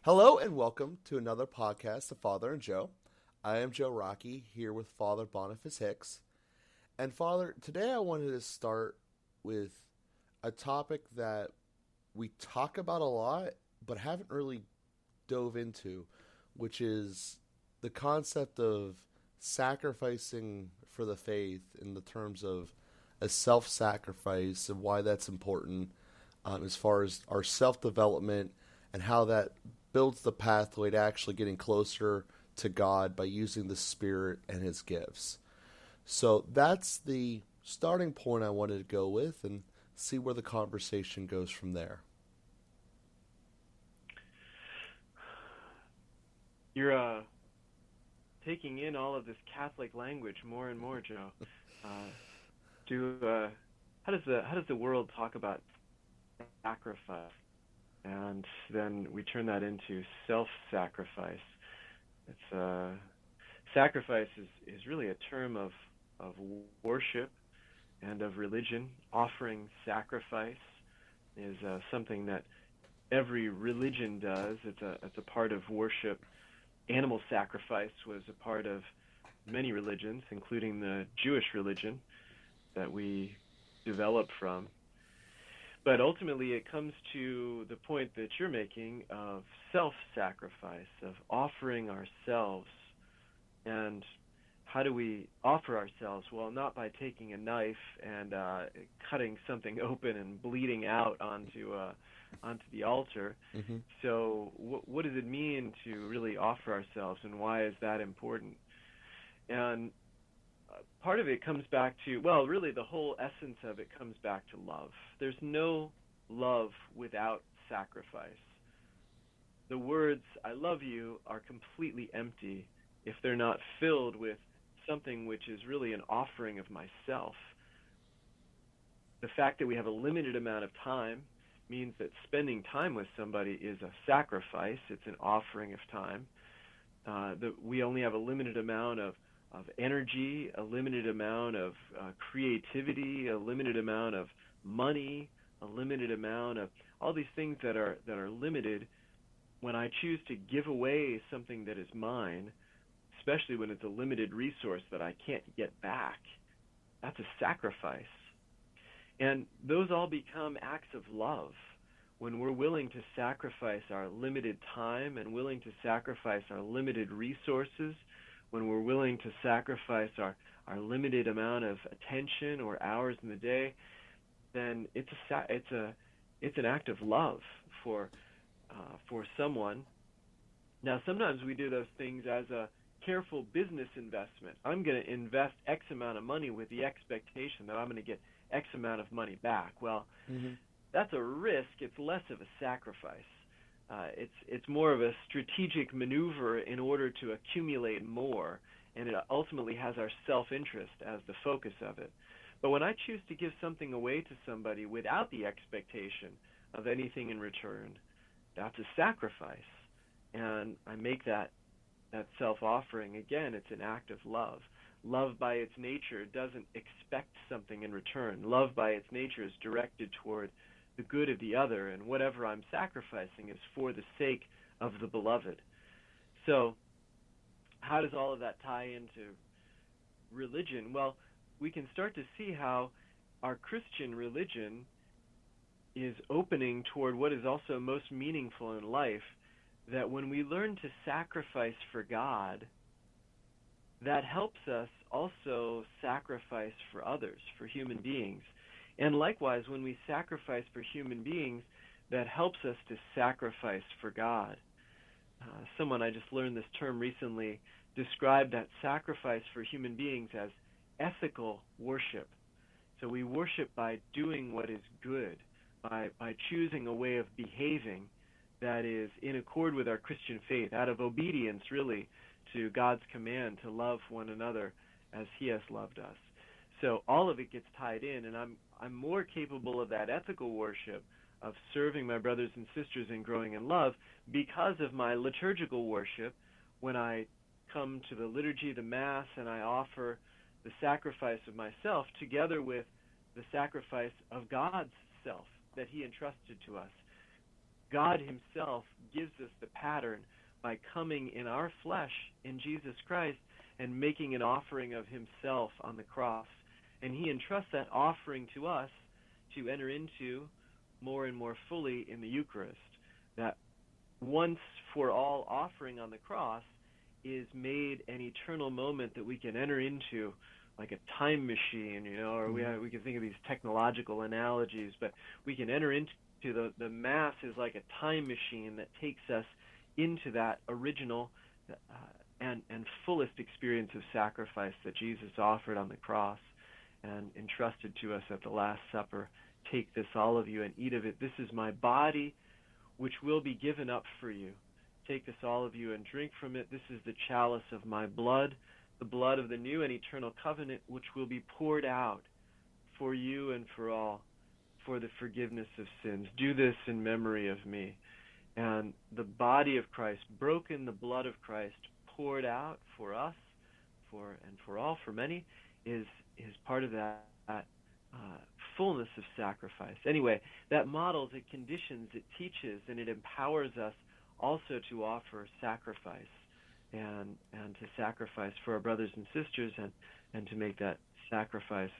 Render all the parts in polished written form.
Hello and welcome to another podcast of Father and Joe. I am Joe Rocky here with Father Boniface Hicks. And Father, today I wanted to start with a topic that we talk about a lot but haven't really dove into, which is the concept of sacrificing for the faith in the terms of a self-sacrifice and why that's important as far as our self-development and how that builds the pathway to actually getting closer to God by using the Spirit and His gifts. So that's the starting point I wanted to go with and see where the conversation goes from there. You're taking in all of this Catholic language more and more, Joe. How does the world talk about sacrifice? And then we turn that into self-sacrifice. Sacrifice is really a term of worship and of religion. Offering sacrifice is something that every religion does. It's a part of worship. Animal sacrifice was a part of many religions, including the Jewish religion that we developed from. But ultimately, it comes to the point that you're making of self-sacrifice, of offering ourselves. And how do we offer ourselves? Well, not by taking a knife and cutting something open and bleeding out onto the altar. Mm-hmm. So what does it mean to really offer ourselves, and why is that important? And part of it comes back to, well, really the whole essence of it comes back to love. There's no love without sacrifice. The words, I love you, are completely empty if they're not filled with something which is really an offering of myself. The fact that we have a limited amount of time means that spending time with somebody is a sacrifice. It's an offering of time. That we only have a limited amount of energy, a limited amount of creativity, a limited amount of money, a limited amount of all these things that are limited. When I choose to give away something that is mine, especially when it's a limited resource that I can't get back, that's a sacrifice. And those all become acts of love when we're willing to sacrifice our limited time and willing to sacrifice our limited resources, when we're willing to sacrifice our limited amount of attention or hours in the day, then it's an act of love for someone. Now, sometimes we do those things as a careful business investment. I'm going to invest X amount of money with the expectation that I'm going to get X amount of money back. Well, that's a risk. It's less of a sacrifice. It's more of a strategic maneuver in order to accumulate more, and it ultimately has our self-interest as the focus of it. But when I choose to give something away to somebody without the expectation of anything in return, that's a sacrifice, and I make that self-offering. Again, it's an act of love. Love by its nature doesn't expect something in return. Love by its nature is directed toward the good of the other, and whatever I'm sacrificing is for the sake of the beloved. So how does all of that tie into religion? Well, we can start to see how our Christian religion is opening toward what is also most meaningful in life, that when we learn to sacrifice for God, that helps us also sacrifice for others, for human beings. And likewise, when we sacrifice for human beings, that helps us to sacrifice for God. Someone, I just learned this term recently, described that sacrifice for human beings as ethical worship. So we worship by doing what is good, by choosing a way of behaving that is in accord with our Christian faith, out of obedience, really, to God's command to love one another as He has loved us. So all of it gets tied in, and I'm more capable of that ethical worship, of serving my brothers and sisters and growing in love, because of my liturgical worship. When I come to the liturgy, the Mass, and I offer the sacrifice of myself together with the sacrifice of God's self that He entrusted to us. God himself gives us the pattern by coming in our flesh in Jesus Christ and making an offering of himself on the cross. And he entrusts that offering to us to enter into more and more fully in the Eucharist. That once for all offering on the cross is made an eternal moment that we can enter into, like a time machine, or we can think of these technological analogies, but we can enter into the Mass is like a time machine that takes us into that original and fullest experience of sacrifice that Jesus offered on the cross and entrusted to us at the Last Supper. Take this, all of you, and eat of it. This is my body, which will be given up for you. Take this, all of you, and drink from it. This is the chalice of my blood, the blood of the new and eternal covenant, which will be poured out for you and for all, for the forgiveness of sins. Do this in memory of me. And the body of Christ, broken, the blood of Christ, poured out for us, for all, for many, is part of that fullness of sacrifice. Anyway, that models, it conditions, it teaches, and it empowers us also to offer sacrifice and to sacrifice for our brothers and sisters and to make that sacrifice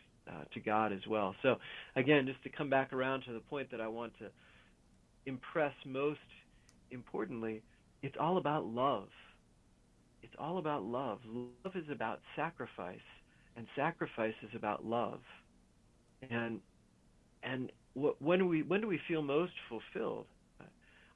to God as well. So again, just to come back around to the point that I want to impress most importantly, it's all about love. It's all about love. Love is about sacrifice, and sacrifice is about love. And when do we feel most fulfilled?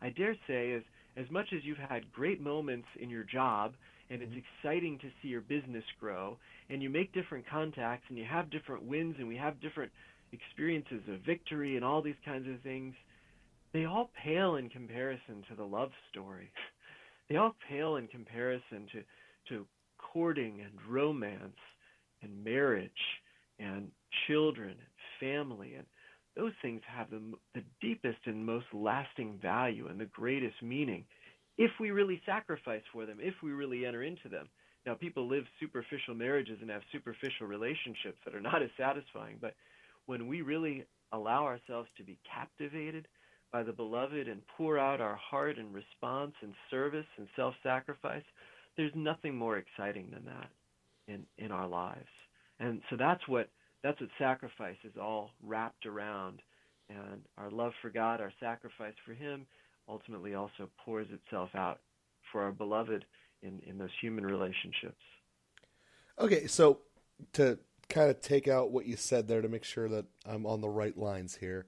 I dare say as much as you've had great moments in your job, and it's exciting to see your business grow, and you make different contacts, and you have different wins, and we have different experiences of victory and all these kinds of things, they all pale in comparison to the love story. They all pale in comparison to courting and romance and marriage and children and family. And those things have the deepest and most lasting value and the greatest meaning if we really sacrifice for them, if we really enter into them. Now, people live superficial marriages and have superficial relationships that are not as satisfying, but when we really allow ourselves to be captivated by the beloved and pour out our heart and response and service and self-sacrifice, there's nothing more exciting than that in our lives. And so that's what sacrifice is all wrapped around. And our love for God, our sacrifice for him, ultimately also pours itself out for our beloved in those human relationships. Okay, so to kind of take out what you said there to make sure that I'm on the right lines here,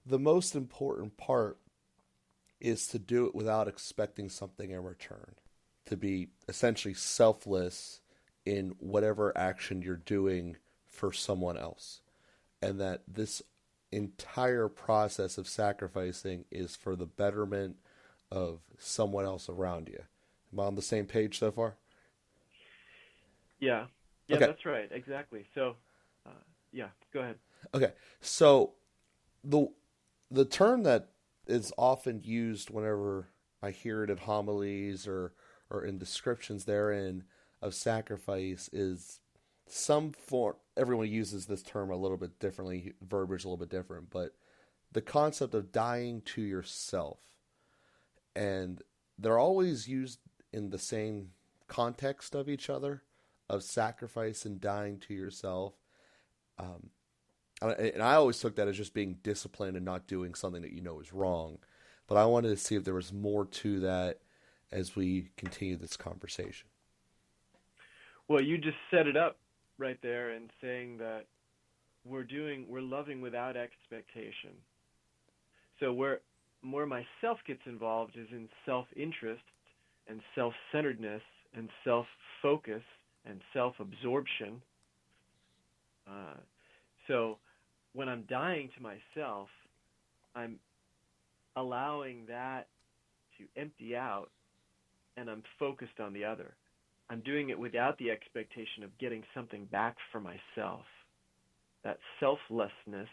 the most important part is to do it without expecting something in return, to be essentially selfless in whatever action you're doing for someone else, and that this entire process of sacrificing is for the betterment of someone else around you. Am I on the same page so far? Yeah, okay. That's right, exactly. So, go ahead. Okay, so the term that is often used whenever I hear it in homilies or in descriptions therein of sacrifice is some form. Everyone uses this term a little bit differently, verbiage a little bit different, but the concept of dying to yourself. And they're always used in the same context of each other, of sacrifice and dying to yourself. And I always took that as just being disciplined and not doing something that you know is wrong. But I wanted to see if there was more to that as we continue this conversation. Well, you just set it up right there in saying that we're loving without expectation. So where more myself gets involved is in self-interest and self-centeredness and self-focus and self-absorption. So when I'm dying to myself, I'm allowing that to empty out, and I'm focused on the other. I'm doing it without the expectation of getting something back for myself. That selflessness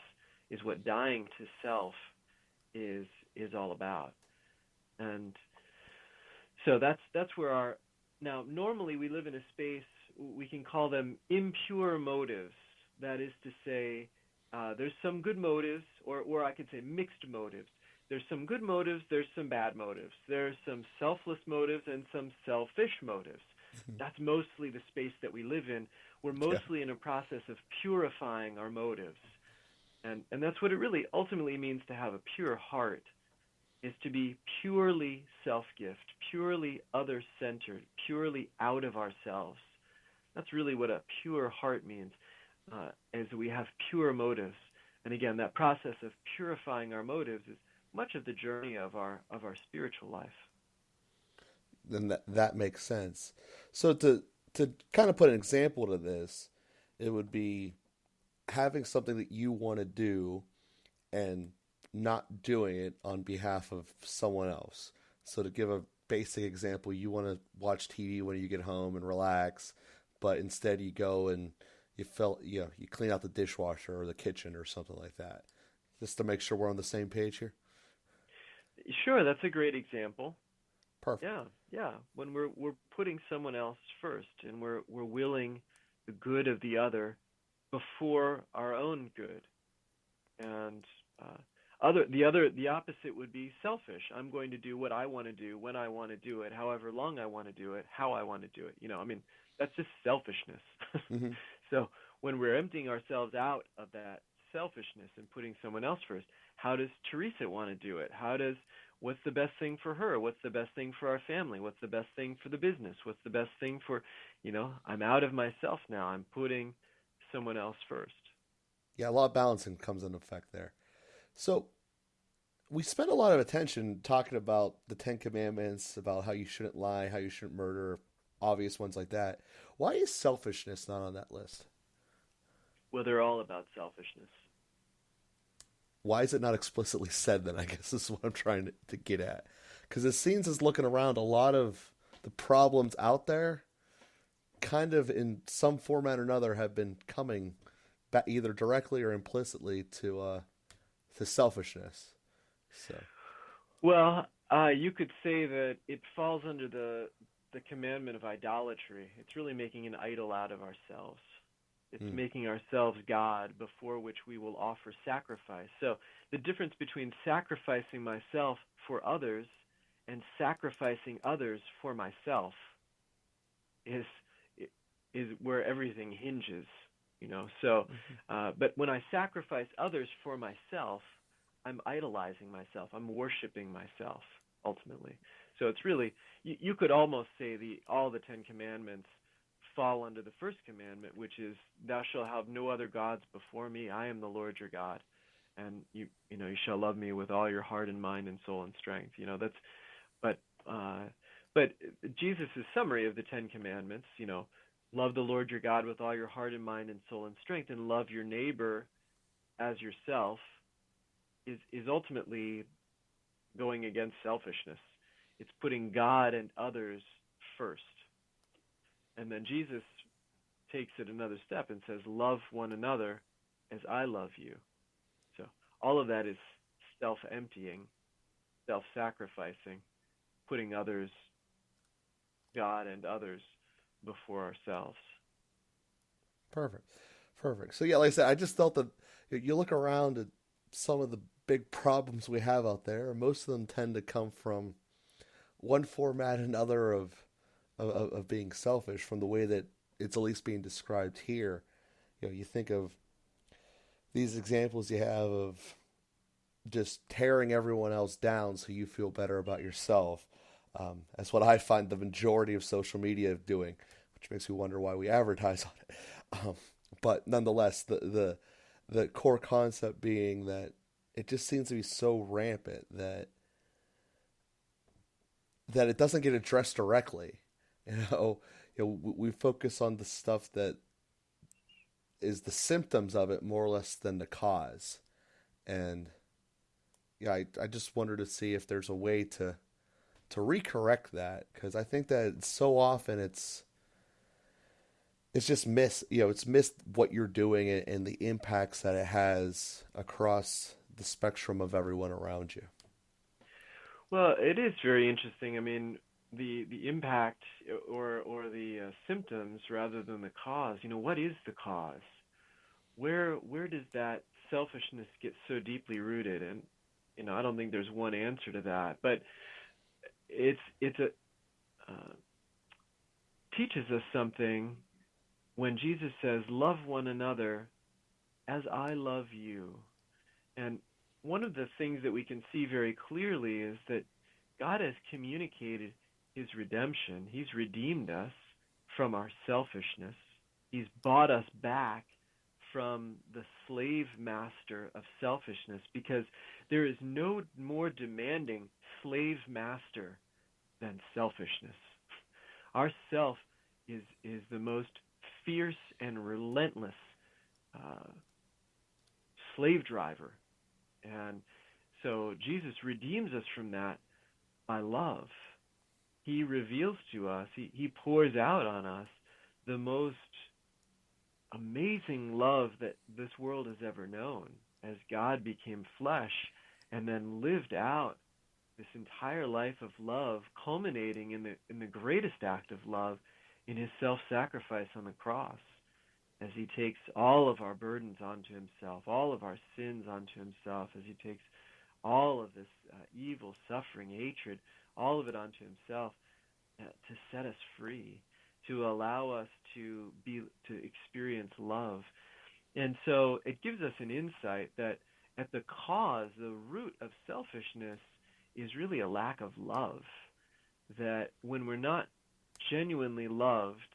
is what dying to self is all about. And so that's where now normally we live in a space, we can call them impure motives. That is to say, there's some good motives, or I could say mixed motives. there's some good motives, there's some bad motives. There's some selfless motives and some selfish motives. That's mostly the space that we live in. We're mostly in a process of purifying our motives. And that's what it really ultimately means to have a pure heart, is to be purely self-gift, purely other-centered, purely out of ourselves. That's really what a pure heart means, is we have pure motives. And again, that process of purifying our motives is much of the journey of our spiritual life. Then that makes sense. So to kind of put an example to this, it would be having something that you want to do and not doing it on behalf of someone else. So to give a basic example, you want to watch TV when you get home and relax, but instead you go and you clean out the dishwasher or the kitchen or something like that. Just to make sure we're on the same page here. Sure, that's a great example. Perfect. Yeah. When we're putting someone else first, and we're willing the good of the other before our own good, and the opposite would be selfish. I'm going to do what I want to do when I want to do it, however long I want to do it, how I want to do it. That's just selfishness. Mm-hmm. So when we're emptying ourselves out of that selfishness and putting someone else first, how does Teresa want to do it? What's the best thing for her? What's the best thing for our family? What's the best thing for the business? What's the best thing for, I'm out of myself now. I'm putting someone else first. Yeah, a lot of balancing comes into effect there. So we spent a lot of attention talking about the 10 Commandments, about how you shouldn't lie, how you shouldn't murder, obvious ones like that. Why is selfishness not on that list? Well, they're all about selfishness. Why is it not explicitly said then, I guess is what I'm trying to get at. Because it seems as looking around, a lot of the problems out there kind of in some format or another have been coming back either directly or implicitly to selfishness. So, well, you could say that it falls under the commandment of idolatry. It's really making an idol out of ourselves. It's making ourselves God before which we will offer sacrifice. So the difference between sacrificing myself for others and sacrificing others for myself is where everything hinges, So, but when I sacrifice others for myself, I'm idolizing myself. I'm worshiping myself, ultimately. So it's really, you could almost say all the 10 Commandments fall under the first commandment, which is, thou shalt have no other gods before me. I am the Lord your God. And you shall love me with all your heart and mind and soul and strength. But Jesus' summary of the 10 Commandments, love the Lord your God with all your heart and mind and soul and strength, and love your neighbor as yourself, is ultimately going against selfishness. It's putting God and others first. And then Jesus takes it another step and says, love one another as I love you. So all of that is self-emptying, self-sacrificing, putting others, God and others, before ourselves. Perfect. So yeah, like I said, I just felt that you look around at some of the big problems we have out there, and most of them tend to come from one format and another of being selfish, from the way that it's at least being described here. You think of these examples you have of just tearing everyone else down so you feel better about yourself. That's what I find the majority of social media doing, which makes me wonder why we advertise on it. But nonetheless, the core concept being that it just seems to be so rampant that it doesn't get addressed directly. We focus on the stuff that is the symptoms of it more or less than the cause. And yeah, I just wanted to see if there's a way to recorrect that, because I think that so often it's just it's missed what you're doing and the impacts that it has across the spectrum of everyone around you. Well, it is very interesting. I mean, the impact or the symptoms rather than the cause. What is the cause? Where does that selfishness get so deeply rooted? And I don't think there's one answer to that, but it's a teaches us something when Jesus says, "Love one another as I love you." And one of the things that we can see very clearly is that God has communicated his redemption. He's redeemed us from our selfishness. He's bought us back from the slave master of selfishness, because there is no more demanding slave master than selfishness. Our self is the most fierce and relentless slave driver. And so Jesus redeems us from that by love. He reveals to us, he pours out on us the most amazing love that this world has ever known, as God became flesh and then lived out this entire life of love, culminating in the greatest act of love, in his self-sacrifice on the cross, as he takes all of our burdens onto himself, all of our sins onto himself, as he takes all of this evil, suffering, hatred, all of it onto himself, to set us free, to allow us to experience love. And so it gives us an insight that at the cause, the root of selfishness is really a lack of love. That when we're not genuinely loved,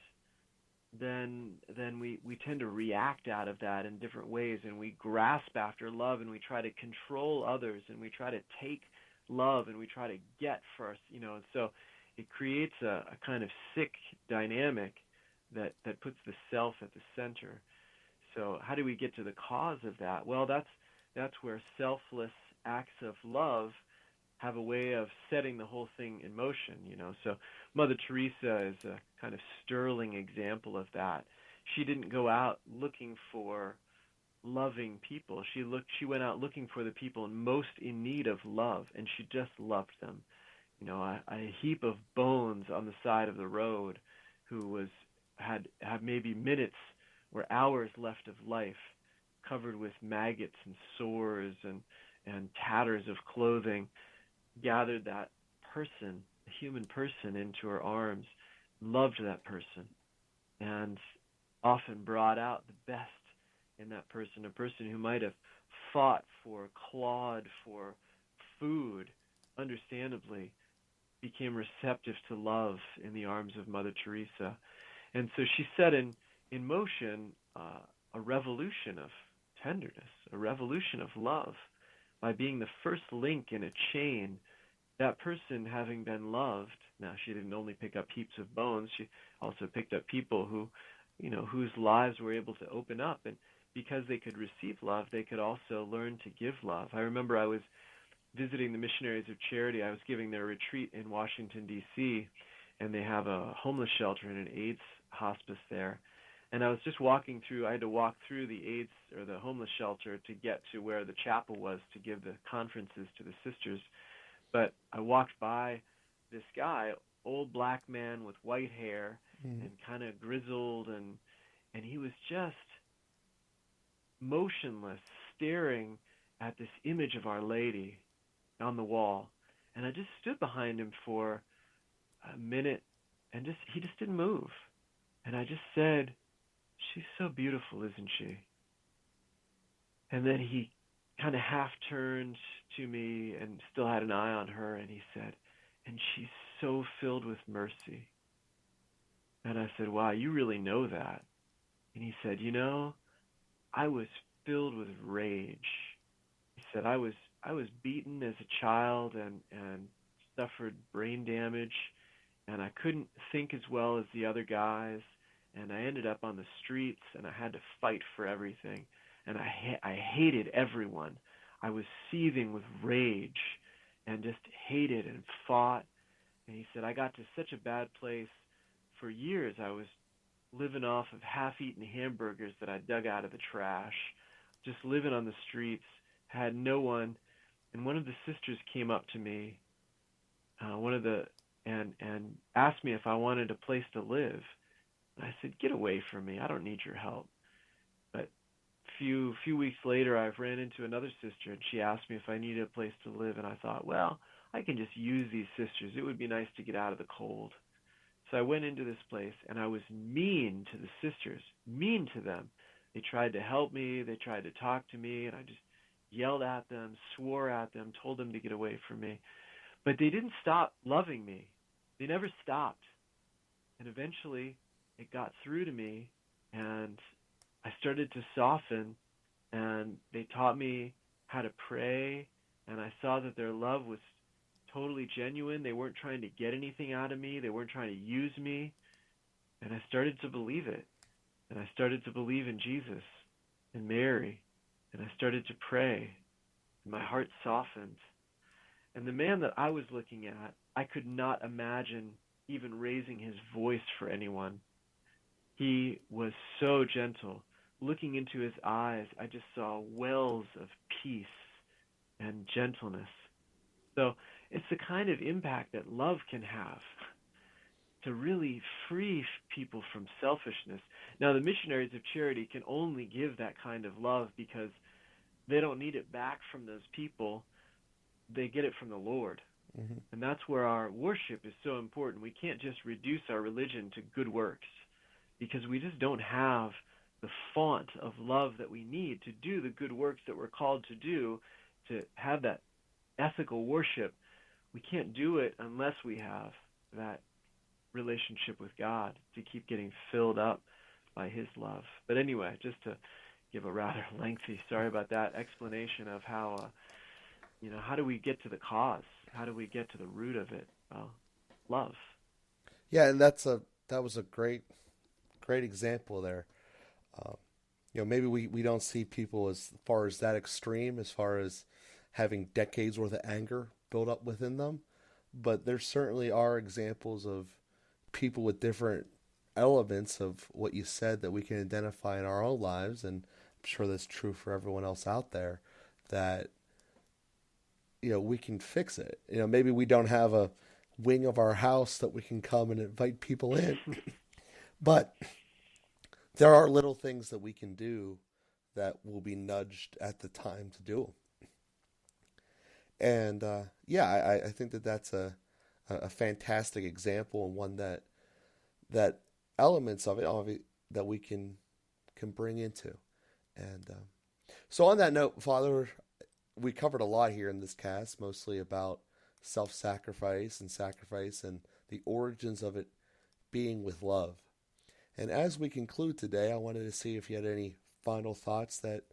then we tend to react out of that in different ways, and we grasp after love, and we try to control others, and we try to take love, and we try to get first, and so it creates a kind of sick dynamic that puts the self at the center. So how do we get to the cause of that? Well, that's where selfless acts of love have a way of setting the whole thing in motion, So Mother Teresa is a kind of sterling example of that. She didn't go out looking for loving people. She went out looking for the people most in need of love, and she just loved them. A heap of bones on the side of the road, who had maybe minutes or hours left of life, covered with maggots and sores and tatters of clothing, gathered that person, a human person, into her arms, loved that person, and often brought out the best in that person, a person who might have fought for, clawed for food, understandably became receptive to love in the arms of Mother Teresa. And so she set in motion a revolution of tenderness, a revolution of love, by being the first link in a chain. That person, having been loved, now she didn't only pick up heaps of bones, she also picked up people whose lives were able to open up, and because they could receive love, they could also learn to give love. I remember I was visiting the Missionaries of Charity. I was giving their retreat in Washington, D.C., and they have a homeless shelter and an AIDS hospice there. And I was just walking through, I had to walk through the AIDS or the homeless shelter to get to where the chapel was to give the conferences to the sisters. But I walked by this guy, old black man with white hair and kind of grizzled, and he was just motionless, staring at this image of Our Lady on the wall. And I just stood behind him for a minute, and he just didn't move. And I just said, "She's so beautiful, isn't she?" And then he kind of half turned to me and still had an eye on her, and he said, "And she's so filled with mercy." And I said, "Wow, you really know that." And he said, "I was filled with rage." He said, I was beaten as a child and suffered brain damage, and I couldn't think as well as the other guys, and I ended up on the streets, and I had to fight for everything, and I hated everyone. I was seething with rage and just hated and fought. And he said, I got to such a bad place. For years, I was living off of half-eaten hamburgers that I dug out of the trash, just living on the streets, had no one. And one of the sisters came up to me, and asked me if I wanted a place to live. And I said, "Get away from me. I don't need your help." But few weeks later, I ran into another sister, and she asked me if I needed a place to live, and I thought, well, I can just use these sisters. It would be nice to get out of the cold. So I went into this place, and I was mean to the sisters, mean to them. They tried to help me. They tried to talk to me, and I just yelled at them, swore at them, told them to get away from me. But they didn't stop loving me. They never stopped. And eventually, it got through to me, and I started to soften, and they taught me how to pray, and I saw that their love was totally genuine. They weren't trying to get anything out of me. They weren't trying to use me. And I started to believe it. And I started to believe in Jesus and Mary. And I started to pray. And my heart softened. And the man that I was looking at, I could not imagine even raising his voice for anyone. He was so gentle. Looking into his eyes, I just saw wells of peace and gentleness. So it's the kind of impact that love can have to really free people from selfishness. Now, the missionaries of charity can only give that kind of love because they don't need it back from those people. They get it from the Lord. Mm-hmm. And that's where our worship is so important. We can't just reduce our religion to good works because we just don't have the font of love that we need to do the good works that we're called to do, to have that ethical worship. We can't do it unless we have that relationship with God to keep getting filled up by his love. But anyway, just to give a rather lengthy, sorry about that, explanation of how, how do we get to the cause? How do we get to the root of it? Well, love. Yeah, and that was a great example there. Maybe we don't see people as far as that extreme, as far as having decades worth of anger built up within them, but there certainly are examples of people with different elements of what you said that we can identify in our own lives, and I'm sure that's true for everyone else out there, that we can fix it. Maybe we don't have a wing of our house that we can come and invite people in, but there are little things that we can do that will be nudged at the time to do them. And I think that's a fantastic example, and one that elements of it that we can bring into. And so on that note, Father, we covered a lot here in this cast, mostly about self-sacrifice and sacrifice and the origins of it being with love. And as we conclude today, I wanted to see if you had any final thoughts that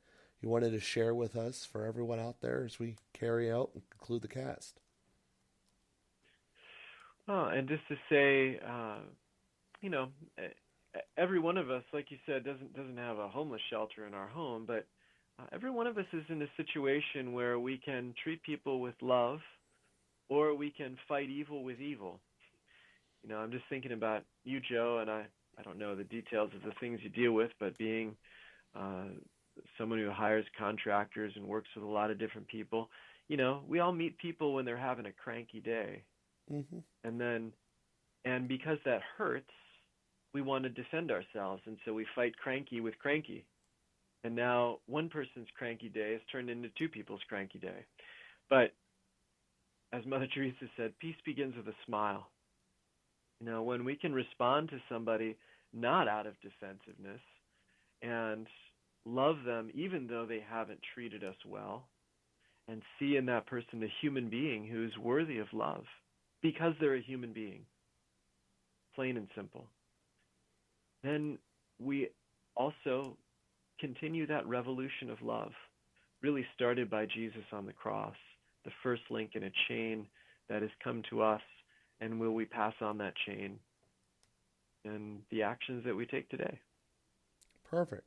you wanted to share with us for everyone out there as we carry out and conclude the cast. And just to say, every one of us, like you said, doesn't have a homeless shelter in our home, but every one of us is in a situation where we can treat people with love, or we can fight evil with evil. I'm just thinking about you, Joe, and I don't know the details of the things you deal with, but being someone who hires contractors and works with a lot of different people, we all meet people when they're having a cranky day. Mm-hmm. And because that hurts, we want to defend ourselves, and so we fight cranky with cranky. And now one person's cranky day has turned into two people's cranky day. But as Mother Teresa said, peace begins with a smile. When we can respond to somebody not out of defensiveness and love them even though they haven't treated us well, and see in that person a human being who's worthy of love because they're a human being, plain and simple, then we also continue that revolution of love, really started by Jesus on the cross, the first link in a chain that has come to us, and will we pass on that chain in the actions that we take today. Perfect.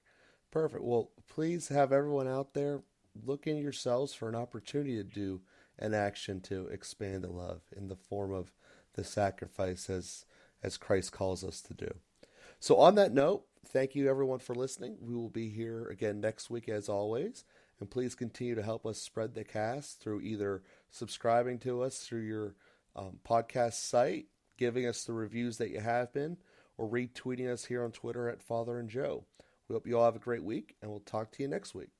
Well, please have everyone out there look in yourselves for an opportunity to do an action to expand the love in the form of the sacrifice as Christ calls us to do. So on that note, thank you everyone for listening. We will be here again next week as always. And please continue to help us spread the cast through either subscribing to us through your podcast site, giving us the reviews that you have been, or retweeting us here on Twitter at FatherAndJoe. We hope you all have a great week, and we'll talk to you next week.